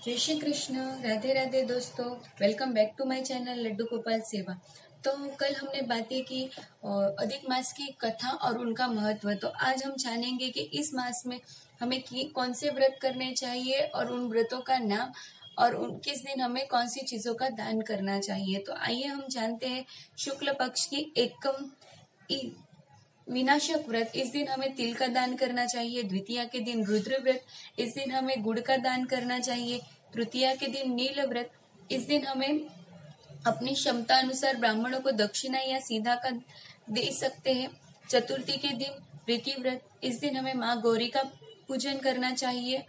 जय श्री कृष्ण। राधे राधे दोस्तों, welcome back to my channel Laddu Gopal Seva. तो कल हमने बातें की अधिक मास की कथा और उनका महत्व। तो आज हम जानेंगे कि इस मास में हमें कौन से व्रत करने चाहिए और उन व्रतों का नाम और किस दिन हमें कौन सी चीजों का दान करना चाहिए। तो आइए हम जानते हैं। शुक्ल पक्ष की एकम विनाशक व्रत, इस दिन हमें तिल का दान करना चाहिए। द्वितीया के दिन रुद्र व्रत, इस दिन हमें गुड़ का दान करना चाहिए। तृतीया के दिन नील व्रत, इस दिन हमें अपनी क्षमता अनुसार ब्राह्मणों को दक्षिणा या सीधा का दे सकते हैं। चतुर्थी के दिन प्रीति व्रत, इस दिन हमें माँ गौरी का पूजन करना चाहिए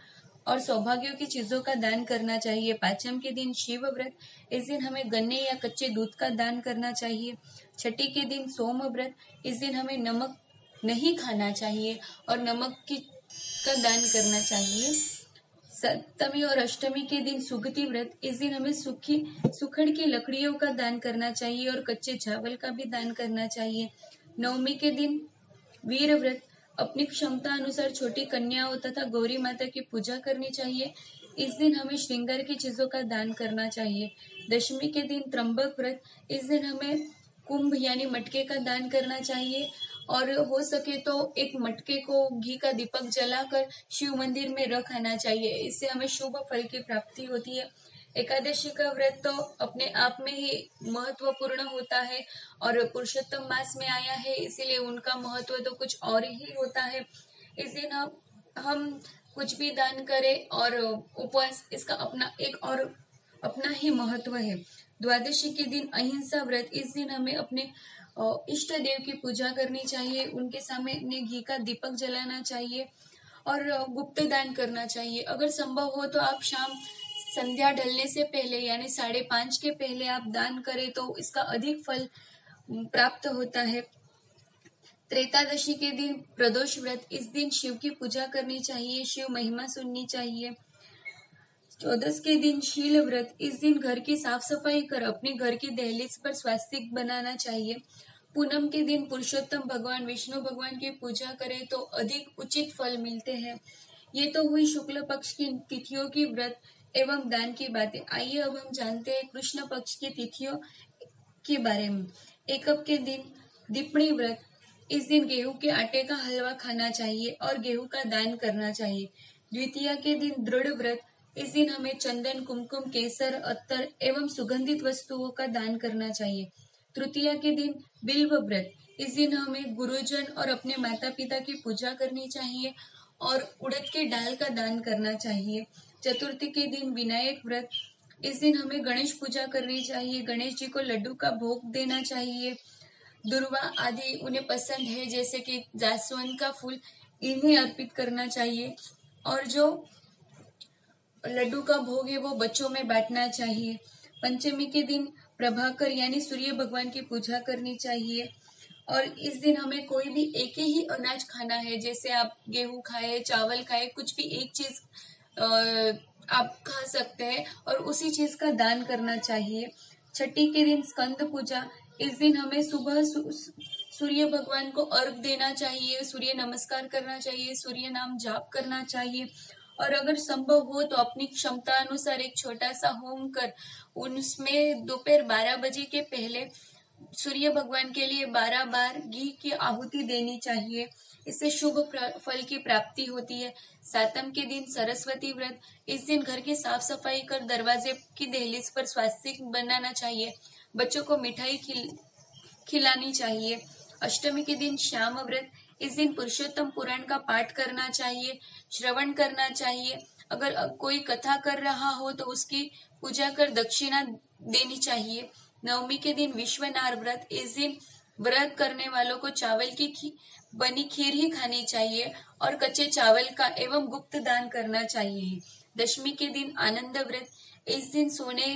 और सौभाग्यों की चीजों का दान करना चाहिए। पांचम के दिन शिव व्रत, इस दिन हमें गन्ने या कच्चे दूध का दान करना चाहिए। छठी के दिन सोम व्रत, इस दिन हमें नमक नहीं खाना चाहिए और नमक का दान करना चाहिए। सप्तमी और अष्टमी के दिन सुगति व्रत, इस दिन हमें सुखड़ की लकड़ियों का दान करना चाहिए और कच्चे चावल का भी दान करना चाहिए। नवमी के दिन वीर व्रत, अपनी क्षमता अनुसार छोटी कन्याओं तथा गौरी माता की पूजा करनी चाहिए। इस दिन हमें श्रृंगार की चीजों का दान करना चाहिए। दशमी के दिन त्र्यंबक व्रत, इस दिन हमें कुंभ यानी मटके का दान करना चाहिए और हो सके तो एक मटके को घी का दीपक जलाकर शिव मंदिर में रख आना चाहिए। इससे हमें शुभ फल की प्राप्ति होती है। एकादशी का व्रत तो अपने आप में ही महत्वपूर्ण होता है और पुरुषोत्तम मास में आया है, इसीलिए उनका महत्व तो कुछ और ही होता है। इस दिन हम कुछ भी दान करें और उपवास, इसका अपना एक और अपना ही महत्व है। द्वादशी के दिन अहिंसा व्रत, इस दिन हमें अपने इष्ट देव की पूजा करनी चाहिए, उनके सामने घी का दीपक जलाना चाहिए और गुप्त दान करना चाहिए। अगर संभव हो तो आप शाम संध्या ढलने से पहले यानी 5:30 के पहले आप दान करें तो इसका अधिक फल प्राप्त होता है। त्रेतादशी के दिन प्रदोष व्रत, इस दिन शिव की पूजा करनी चाहिए, शिव महिमा सुननी चाहिए। चौदस के दिन शील व्रत, इस दिन घर की साफ सफाई कर अपने घर की दहलीज पर स्वास्तिक बनाना चाहिए। पूनम के दिन पुरुषोत्तम भगवान विष्णु भगवान की पूजा करें तो अधिक उचित फल मिलते हैं। ये तो हुई शुक्ल पक्ष की तिथियों की व्रत एवं दान की बातें। आइए अब हम जानते हैं कृष्ण पक्ष की तिथियों के बारे में। एकम के दिन दीपणी व्रत, इस दिन गेहूं के आटे का हलवा खाना चाहिए और गेहूं का दान करना चाहिए। द्वितीया के दिन दृढ़ व्रत, इस दिन हमें चंदन, कुमकुम, केसर, अत्तर एवं सुगंधित वस्तुओं का दान करना चाहिए। तृतीया के दिन बिल्व व्रत, इस दिन हमें गुरुजन और अपने माता पिता की पूजा करनी चाहिए और उड़द के डाल का दान करना चाहिए। चतुर्थी के दिन विनायक व्रत, इस दिन हमें गणेश पूजा करनी चाहिए, गणेश जी को लड्डू का भोग देना चाहिए। दुर्वा आदि उन्हें पसंद है, जैसे कि जासवंत का फूल, इन्हें अर्पित करना चाहिए और जो लड्डू का भोग है वो बच्चों में बांटना चाहिए। पंचमी के दिन प्रभाकर यानी सूर्य भगवान की पूजा करनी चाहिए और इस दिन हमें कोई भी एक ही अनाज खाना है, जैसे आप गेहूं खाए, चावल खाए, कुछ भी एक चीज आप खा सकते हैं और उसी चीज का दान करना चाहिए। छठी के दिन स्कंद पूजा, इस दिन हमें सुबह सूर्य भगवान को अर्घ देना चाहिए, सूर्य नमस्कार करना चाहिए, सूर्य नाम जाप करना चाहिए और अगर संभव हो तो अपनी क्षमता अनुसार एक छोटा सा होम कर उसमें दोपहर 12 बजे के पहले सूर्य भगवान के लिए 12 बार घी की आहुति देनी चाहिए। इससे शुभ फल की प्राप्ति होती है। सातम के दिन सरस्वती व्रत, इस दिन घर की साफ सफाई कर दरवाजे की दहलीज पर स्वास्तिक बनाना चाहिए, बच्चों को मिठाई खिलानी चाहिए। अष्टमी के दिन श्याम व्रत, इस दिन पुरुषोत्तम पुराण का पाठ करना चाहिए, श्रवण करना चाहिए। अगर कोई कथा कर रहा हो तो उसकी पूजा कर दक्षिणा देनी चाहिए। नवमी के दिन विश्वनार व्रत, इस दिन व्रत करने वालों को चावल की बनी खीर ही खानी चाहिए और कच्चे चावल का एवं गुप्त दान करना चाहिए। दशमी के दिन आनंद व्रत, इस दिन सोने,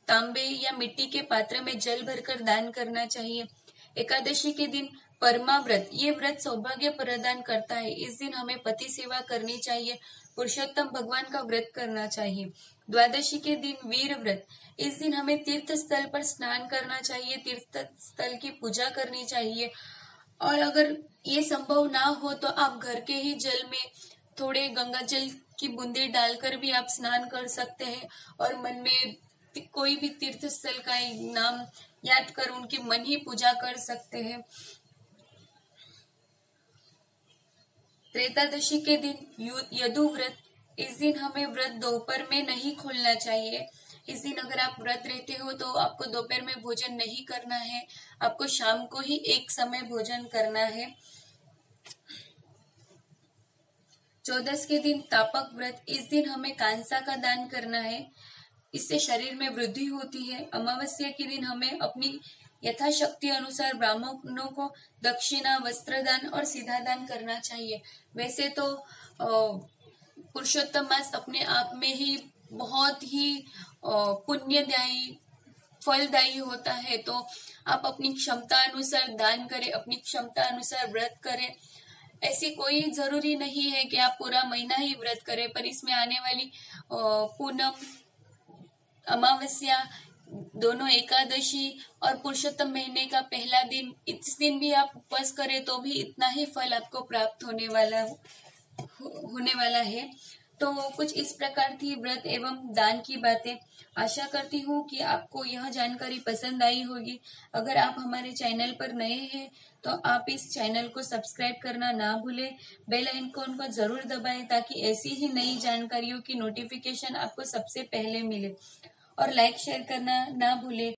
तांबे या मिट्टी के पात्र में जल भरकर दान करना चाहिए। एकादशी के दिन परमा व्रत, ये व्रत सौभाग्य प्रदान करता है, इस दिन हमें पति सेवा करनी चाहिए, पुरुषोत्तम भगवान का व्रत करना चाहिए। द्वादशी के दिन वीर व्रत, इस दिन हमें तीर्थ स्थल पर स्नान करना चाहिए, तीर्थ स्थल की पूजा करनी चाहिए और अगर ये संभव ना हो तो आप घर के ही जल में थोड़े गंगा जल की बूंदें डालकर भी आप स्नान कर सकते हैं और मन में कोई भी तीर्थ स्थल का नाम याद कर उनकी मन ही पूजा कर सकते हैं। त्रेतादशी के दिन यदु व्रत, इस दिन हमें व्रत दोपहर में नहीं खोलना चाहिए। इस दिन अगर आप व्रत रहते हो तो आपको दोपहर में भोजन नहीं करना है, आपको शाम को ही एक समय भोजन करना है। 14 के दिन तापक व्रत, इस दिन हमें कांसा का दान करना है, इससे शरीर में वृद्धि होती है। अमावस्या के दिन हमें अपनी यथाशक्ति अनुसार ब्राह्मणों को दक्षिणा, वस्त्रदान और सीधा दान करना चाहिए। वैसे तो पुरुषोत्तम मास अपने आप में ही बहुत ही पुण्यदायी, फलदायी होता है, तो आप अपनी क्षमता अनुसार दान करें, अपनी क्षमता अनुसार व्रत करें। ऐसी कोई जरूरी नहीं है कि आप पूरा महीना ही व्रत करें, पर इसमें आने वाली पूनम, अमावस्या, दोनों एकादशी और पुरुषोत्तम महीने का पहला दिन, इस दिन भी आप उपवास करें तो भी इतना ही फल आपको प्राप्त होने वाला है। तो कुछ इस प्रकार थी व्रत एवं दान की बातें। आशा करती हूँ कि आपको यह जानकारी पसंद आई होगी। अगर आप हमारे चैनल पर नए हैं तो आप इस चैनल को सब्सक्राइब करना ना भूलें, बेल आइकन को जरूर दबाएं ताकि ऐसी ही नई जानकारियों की नोटिफिकेशन आपको सबसे पहले मिले, और लाइक शेयर करना ना भूलें।